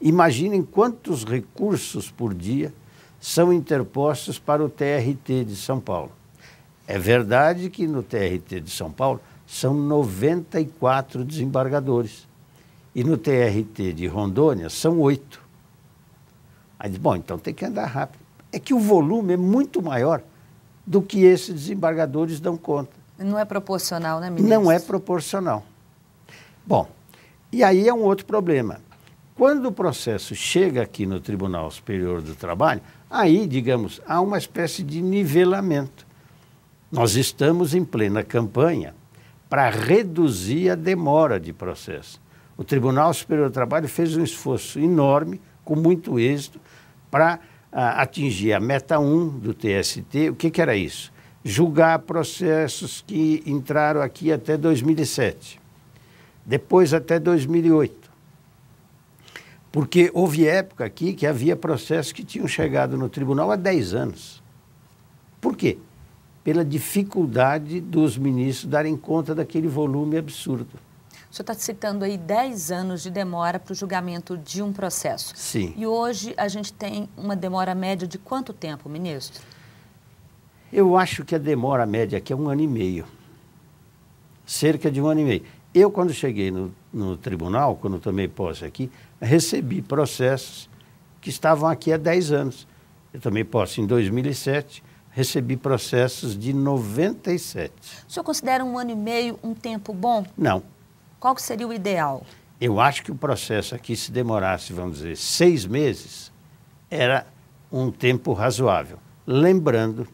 [SPEAKER 23] Imaginem quantos recursos por dia são interpostos para o TRT de São Paulo. É verdade que no TRT de São Paulo são 94 desembargadores e no TRT de Rondônia são 8. Aí diz, bom, então tem que andar rápido. É que o volume é muito maior do que esses desembargadores dão conta.
[SPEAKER 1] Não é proporcional, né, ministro?
[SPEAKER 23] Não é proporcional. Bom, e aí é um outro problema. Quando o processo chega aqui no Tribunal Superior do Trabalho, aí, digamos, há uma espécie de nivelamento. Nós estamos em plena campanha para reduzir a demora de processo. O Tribunal Superior do Trabalho fez um esforço enorme, com muito êxito, para atingir a meta 1 do TST. O que era isso? Julgar processos que entraram aqui até 2007, depois até 2008. Porque houve época aqui que havia processos que tinham chegado no tribunal há 10 anos. Por quê? Pela dificuldade dos ministros darem conta daquele volume absurdo.
[SPEAKER 1] O senhor está citando aí 10 anos de demora para o julgamento de um processo.
[SPEAKER 23] Sim.
[SPEAKER 1] E hoje a gente tem uma demora média de quanto tempo, ministro?
[SPEAKER 23] Eu acho que a demora média aqui é 1 ano e meio. Cerca de 1 ano e meio. Eu, quando cheguei no tribunal, quando tomei posse aqui, recebi processos que estavam aqui há 10 anos. Eu tomei posse em 2007, recebi processos de 97.
[SPEAKER 1] O senhor considera 1 ano e meio um tempo bom?
[SPEAKER 23] Não.
[SPEAKER 1] Qual que seria o ideal?
[SPEAKER 23] Eu acho que o processo aqui, se demorasse, vamos dizer, 6 meses, era um tempo razoável. Lembrando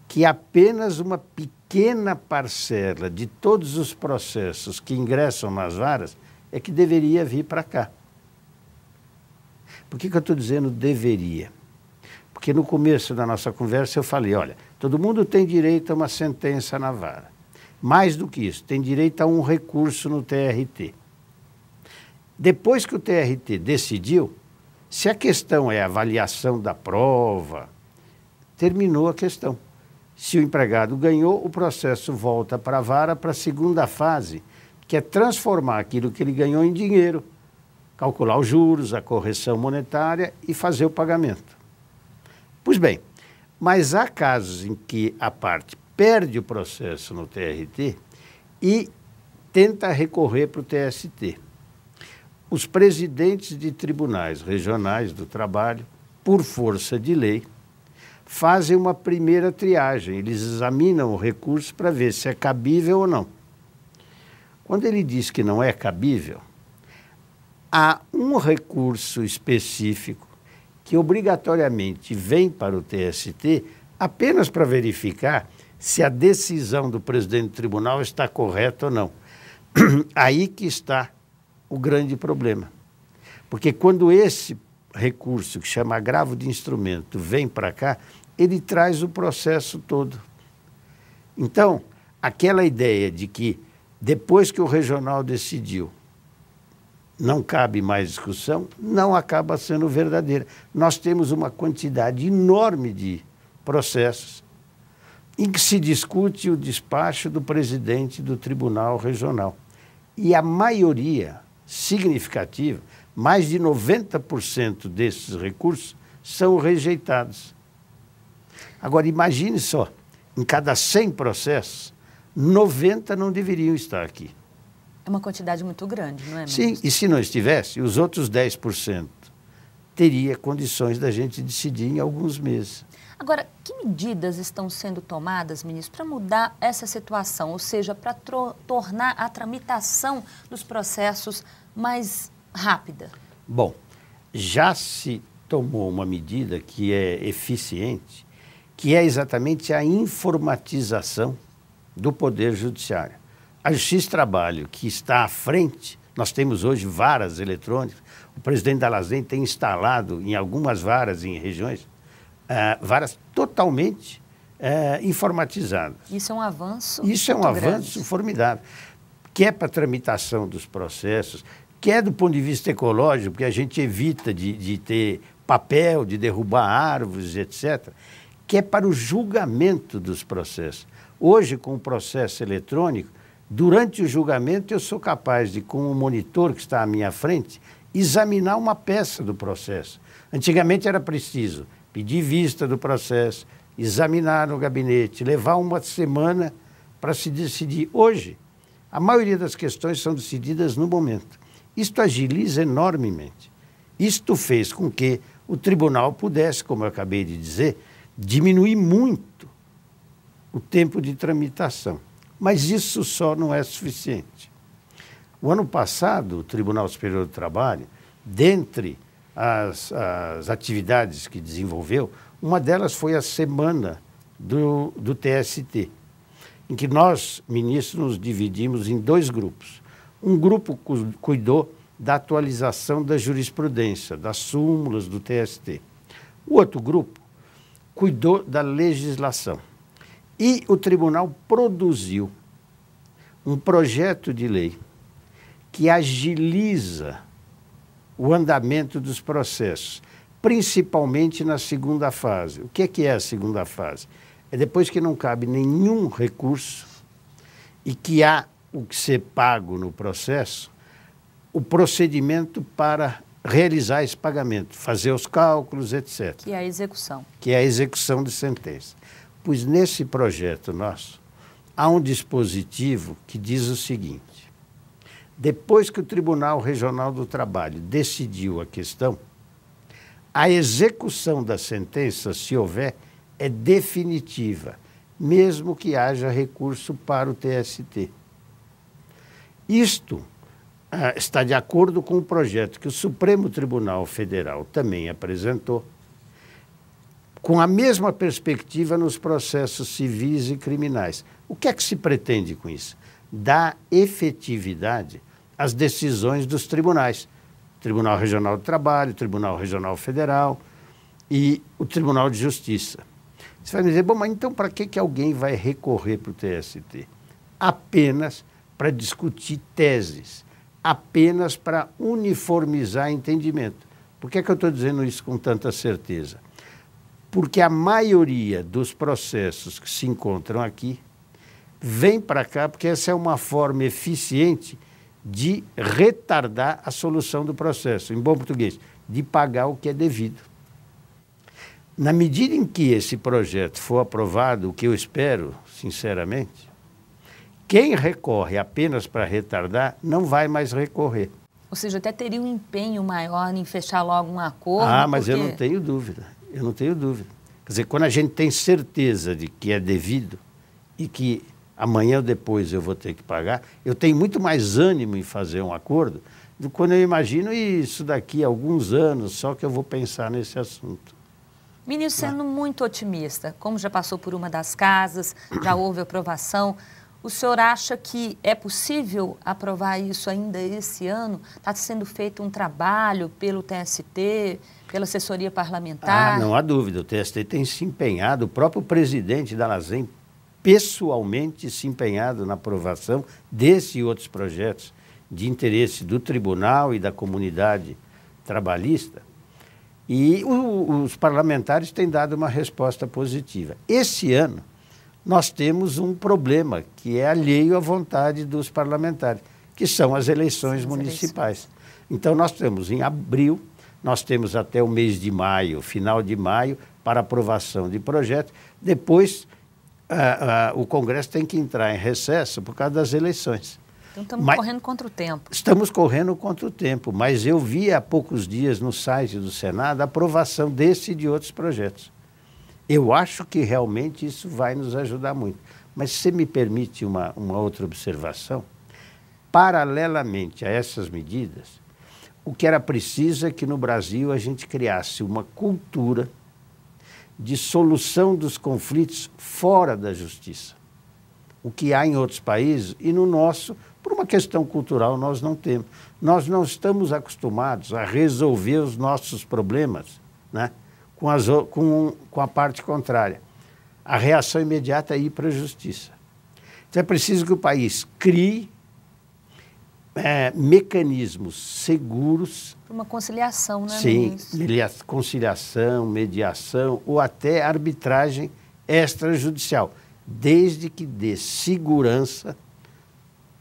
[SPEAKER 23] que apenas uma pequena parcela de todos os processos que ingressam nas varas é que deveria vir para cá. Por que eu estou dizendo deveria? Porque no começo da nossa conversa eu falei, olha, todo mundo tem direito a uma sentença na vara. Mais do que isso, tem direito a um recurso no TRT. Depois que o TRT decidiu, se a questão é a avaliação da prova, terminou a questão. Se o empregado ganhou, o processo volta para a vara para a segunda fase, que é transformar aquilo que ele ganhou em dinheiro, calcular os juros, a correção monetária e fazer o pagamento. Pois bem, mas há casos em que a parte perde o processo no TRT e tenta recorrer para o TST. Os presidentes de tribunais regionais do trabalho, por força de lei, fazem uma primeira triagem, eles examinam o recurso para ver se é cabível ou não. Quando ele diz que não é cabível, há um recurso específico que obrigatoriamente vem para o TST apenas para verificar se a decisão do presidente do tribunal está correta ou não. Aí que está o grande problema. Porque quando esse recurso, que chama agravo de instrumento, vem para cá, ele traz o processo todo. Então, aquela ideia de que depois que o regional decidiu, não cabe mais discussão, não acaba sendo verdadeira. Nós temos uma quantidade enorme de processos em que se discute o despacho do presidente do Tribunal Regional. E a maioria significativa, mais de 90% desses recursos, são rejeitados. Agora, imagine só, em cada 100 processos, 90 não deveriam estar aqui.
[SPEAKER 1] É uma quantidade muito grande, não é,
[SPEAKER 23] Sim,
[SPEAKER 1] ministro?
[SPEAKER 23] e se não estivesse, os outros 10% teria condições da gente decidir em alguns meses.
[SPEAKER 1] Agora, que medidas estão sendo tomadas, ministro, para mudar essa situação, ou seja, para tornar a tramitação dos processos mais rápida?
[SPEAKER 23] Bom, já se tomou uma medida que é eficiente, que é exatamente a informatização do Poder Judiciário. A Justiça do Trabalho, que está à frente, nós temos hoje varas eletrônicas, o presidente da LASEM tem instalado em algumas varas em regiões, varas totalmente informatizadas.
[SPEAKER 1] Isso é um avanço
[SPEAKER 23] Isso é um avanço formidável, que é para a tramitação dos processos, que é do ponto de vista ecológico, porque a gente evita de ter papel, de derrubar árvores, etc., que é para o julgamento dos processos. Hoje, com o processo eletrônico, durante o julgamento, eu sou capaz de, com o monitor que está à minha frente, examinar uma peça do processo. Antigamente era preciso pedir vista do processo, examinar no gabinete, levar uma semana para se decidir. Hoje, a maioria das questões são decididas no momento. Isto agiliza enormemente. Isto fez com que o tribunal pudesse, como eu acabei de dizer, diminuir muito o tempo de tramitação. Mas isso só não é suficiente. O ano passado, o Tribunal Superior do Trabalho, dentre as atividades que desenvolveu, uma delas foi a semana do TST, em que nós, ministros, nos dividimos em 2 grupos. Um grupo cuidou da atualização da jurisprudência, das súmulas do TST. O outro grupo cuidou da legislação. E o tribunal produziu um projeto de lei que agiliza o andamento dos processos, principalmente na segunda fase. O que é a segunda fase? É depois que não cabe nenhum recurso e que há o que ser pago no processo, o procedimento para realizar esse pagamento, fazer os cálculos, etc.
[SPEAKER 1] Que é a execução.
[SPEAKER 23] Que é a execução de sentença. Pois nesse projeto nosso, há um dispositivo que diz o seguinte: depois que o Tribunal Regional do Trabalho decidiu a questão, a execução da sentença, se houver, é definitiva, mesmo que haja recurso para o TST. Isto está de acordo com o projeto que o Supremo Tribunal Federal também apresentou, com a mesma perspectiva nos processos civis e criminais. O que é que se pretende com isso? Dar efetividade às decisões dos tribunais. Tribunal Regional do Trabalho, Tribunal Regional Federal e o Tribunal de Justiça. Você vai me dizer, bom, mas então para que alguém vai recorrer para o TST? Apenas para discutir teses, apenas para uniformizar entendimento. Por que eu estou dizendo isso com tanta certeza? Porque a maioria dos processos que se encontram aqui vem para cá porque essa é uma forma eficiente de retardar a solução do processo, em bom português, de pagar o que é devido. Na medida em que esse projeto for aprovado, o que eu espero, sinceramente, quem recorre apenas para retardar não vai mais recorrer.
[SPEAKER 1] Ou seja, até teria um empenho maior em fechar logo um acordo.
[SPEAKER 23] Mas eu não tenho dúvida. Eu não tenho dúvida. Quer dizer, quando a gente tem certeza de que é devido e que amanhã ou depois eu vou ter que pagar, eu tenho muito mais ânimo em fazer um acordo do que quando eu imagino isso daqui a alguns anos, só que eu vou pensar nesse assunto.
[SPEAKER 1] Ministro, sendo muito otimista, como já passou por uma das casas, já houve aprovação, o senhor acha que é possível aprovar isso ainda esse ano? Está sendo feito um trabalho pelo TST, pela assessoria parlamentar?
[SPEAKER 23] Não há dúvida, o TST tem se empenhado, o próprio presidente da LASEM pessoalmente se empenhado na aprovação desse e outros projetos de interesse do tribunal e da comunidade trabalhista. E os parlamentares têm dado uma resposta positiva. Esse ano, nós temos um problema que é alheio à vontade dos parlamentares, que são as eleições municipais. Então, nós temos em abril, nós temos até o mês de maio, final de maio, para aprovação de projetos. Depois, o Congresso tem que entrar em recesso por causa das eleições.
[SPEAKER 1] Então, estamos correndo contra o tempo.
[SPEAKER 23] Estamos correndo contra o tempo, mas eu vi há poucos dias no site do Senado a aprovação desse e de outros projetos. Eu acho que realmente isso vai nos ajudar muito. Mas se você me permite uma outra observação, paralelamente a essas medidas, o que era preciso é que no Brasil a gente criasse uma cultura de solução dos conflitos fora da justiça. O que há em outros países e no nosso, por uma questão cultural, nós não temos. Nós não estamos acostumados a resolver os nossos problemas, né, com a parte contrária. A reação imediata é ir para a justiça. Então é preciso que o país crie mecanismos seguros.
[SPEAKER 1] Uma conciliação, né?
[SPEAKER 23] Sim, conciliação, mediação ou até arbitragem extrajudicial, desde que dê segurança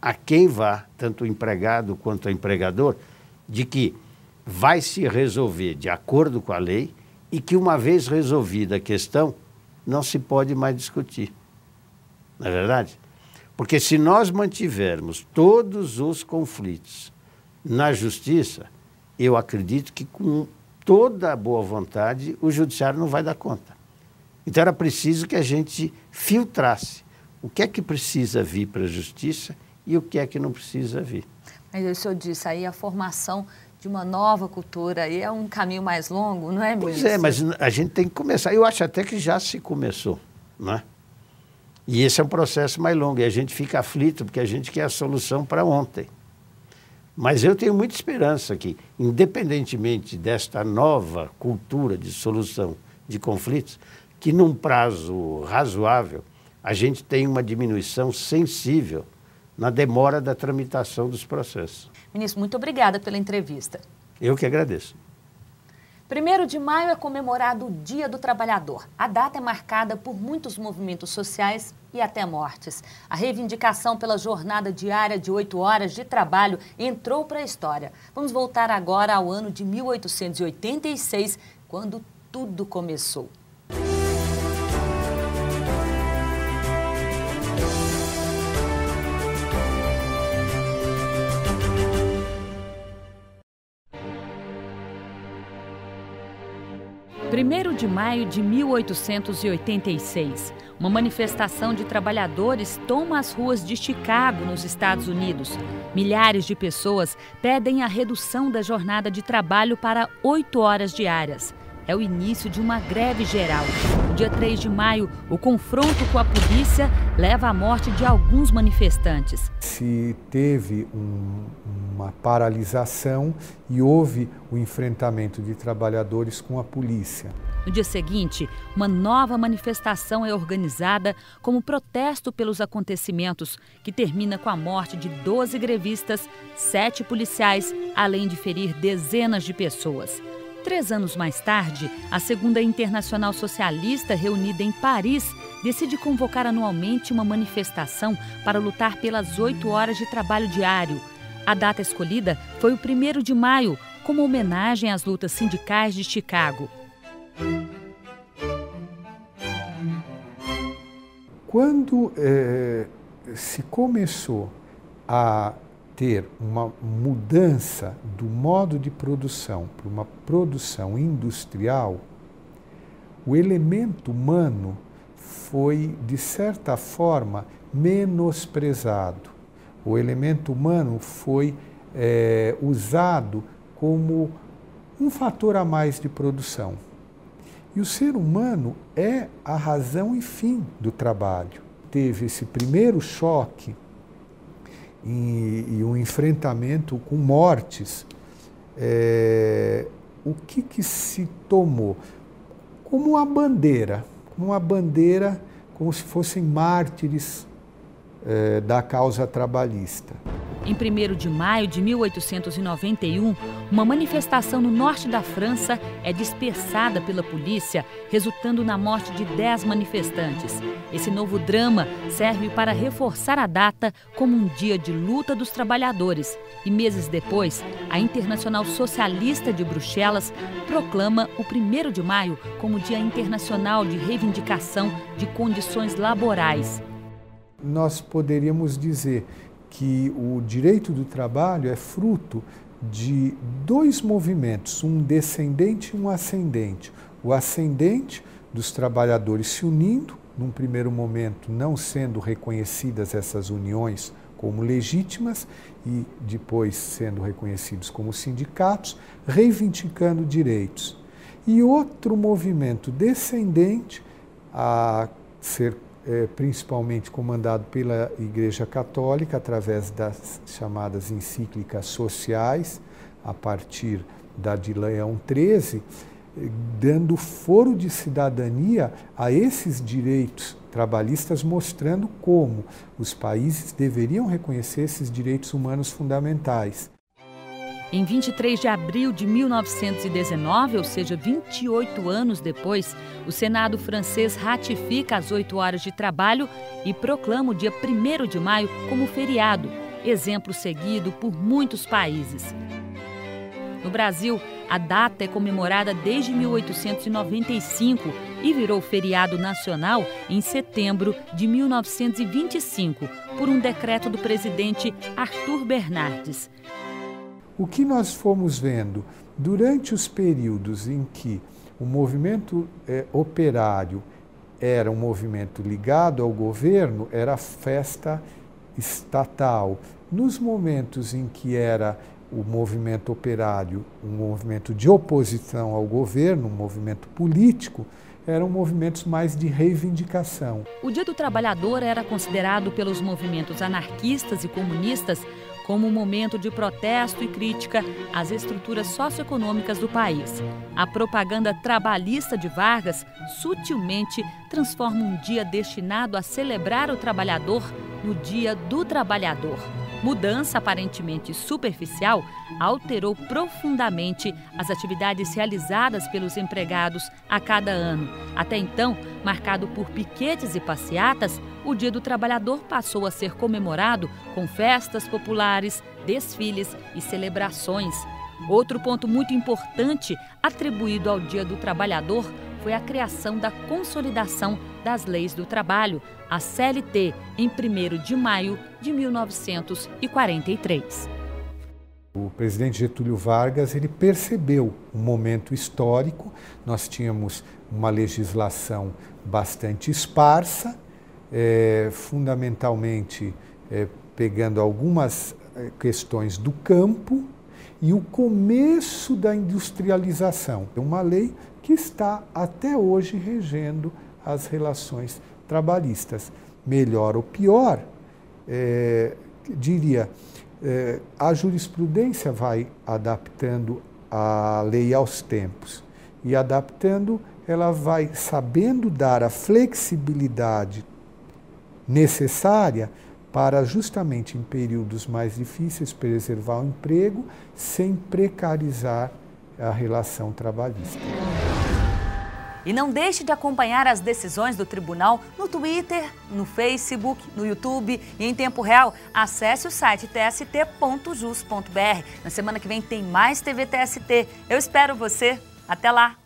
[SPEAKER 23] a quem vá, tanto o empregado quanto o empregador, de que vai se resolver de acordo com a lei e que, uma vez resolvida a questão, não se pode mais discutir. Não é verdade? Porque se nós mantivermos todos os conflitos na justiça, eu acredito que com toda a boa vontade o judiciário não vai dar conta. Então era preciso que a gente filtrasse o que é que precisa vir para a justiça e o que é que não precisa vir.
[SPEAKER 1] Mas o senhor disse aí a formação de uma nova cultura aí é um caminho mais longo, não é, ministro?
[SPEAKER 23] Pois é, mas a gente tem que começar. Eu acho até que já se começou, não é? E esse é um processo mais longo e a gente fica aflito porque a gente quer a solução para ontem. Mas eu tenho muita esperança que, independentemente desta nova cultura de solução de conflitos, que num prazo razoável a gente tenha uma diminuição sensível na demora da tramitação dos processos.
[SPEAKER 1] Ministro, muito obrigada pela entrevista.
[SPEAKER 23] Eu que agradeço.
[SPEAKER 1] 1º de maio é comemorado o Dia do Trabalhador. A data é marcada por muitos movimentos sociais e até mortes. A reivindicação pela jornada diária de 8 horas de trabalho entrou para a história. Vamos voltar agora ao ano de 1886, quando tudo começou. Primeiro de maio de 1886, uma manifestação de trabalhadores toma as ruas de Chicago, nos Estados Unidos. Milhares de pessoas pedem a redução da jornada de trabalho para 8 horas diárias. É o início de uma greve geral. No dia 3 de maio, o confronto com a polícia leva à morte de alguns manifestantes.
[SPEAKER 4] Se teve uma paralisação e houve o enfrentamento de trabalhadores com a polícia.
[SPEAKER 1] No dia seguinte, uma nova manifestação é organizada como protesto pelos acontecimentos, que termina com a morte de 12 grevistas, 7 policiais, além de ferir dezenas de pessoas. 3 anos mais tarde, a Segunda Internacional Socialista, reunida em Paris, decide convocar anualmente uma manifestação para lutar pelas 8 horas de trabalho diário. A data escolhida foi o 1º de maio, como homenagem às lutas sindicais de Chicago.
[SPEAKER 4] Quando se começou a ter uma mudança do modo de produção para uma produção industrial, o elemento humano foi, de certa forma, menosprezado. O elemento humano foi usado como um fator a mais de produção. E o ser humano é a razão e fim do trabalho. Teve esse primeiro choque e um enfrentamento com mortes. O que se tomou? Como uma bandeira, como se fossem mártires da causa trabalhista.
[SPEAKER 1] Em 1º de maio de 1891, uma manifestação no norte da França é dispersada pela polícia, resultando na morte de 10 manifestantes. Esse novo drama serve para reforçar a data como um dia de luta dos trabalhadores. E meses depois, a Internacional Socialista de Bruxelas proclama o 1º de maio como Dia Internacional de Reivindicação de Condições Laborais.
[SPEAKER 4] Nós poderíamos dizer que o direito do trabalho é fruto de 2 movimentos, um descendente e um ascendente. O ascendente dos trabalhadores se unindo, num primeiro momento não sendo reconhecidas essas uniões como legítimas e depois sendo reconhecidos como sindicatos, reivindicando direitos. E outro movimento descendente, a ser principalmente comandado pela Igreja Católica, através das chamadas encíclicas sociais, a partir da de Leão XIII, dando foro de cidadania a esses direitos trabalhistas, mostrando como os países deveriam reconhecer esses direitos humanos fundamentais.
[SPEAKER 1] Em 23 de abril de 1919, ou seja, 28 anos depois, o Senado francês ratifica as 8 horas de trabalho e proclama o dia 1º de maio como feriado, exemplo seguido por muitos países. No Brasil, a data é comemorada desde 1895 e virou feriado nacional em setembro de 1925, por um decreto do presidente Arthur Bernardes.
[SPEAKER 4] O que nós fomos vendo durante os períodos em que o movimento operário era um movimento ligado ao governo, era festa estatal. Nos momentos em que era o movimento operário um movimento de oposição ao governo, um movimento político, eram movimentos mais de reivindicação.
[SPEAKER 1] O Dia do Trabalhador era considerado pelos movimentos anarquistas e comunistas como um momento de protesto e crítica às estruturas socioeconômicas do país. A propaganda trabalhista de Vargas sutilmente transforma um dia destinado a celebrar o trabalhador no Dia do Trabalhador. Mudança aparentemente superficial alterou profundamente as atividades realizadas pelos empregados a cada ano. Até então, marcado por piquetes e passeatas, o Dia do Trabalhador passou a ser comemorado com festas populares, desfiles e celebrações. Outro ponto muito importante atribuído ao Dia do Trabalhador foi a criação da Consolidação das Leis do Trabalho, a CLT, em 1º de maio de 1943.
[SPEAKER 4] O presidente Getúlio Vargas, ele percebeu um momento histórico. Nós tínhamos uma legislação bastante esparsa, fundamentalmente pegando algumas questões do campo e o começo da industrialização. Uma lei que está até hoje regendo as relações trabalhistas. Melhor ou pior, diria, a jurisprudência vai adaptando a lei aos tempos e adaptando, ela vai sabendo dar a flexibilidade necessária para justamente em períodos mais difíceis preservar o emprego sem precarizar a relação trabalhista.
[SPEAKER 1] E não deixe de acompanhar as decisões do tribunal no Twitter, no Facebook, no YouTube e em tempo real. Acesse o site tst.jus.br. Na semana que vem tem mais TV TST. Eu espero você. Até lá!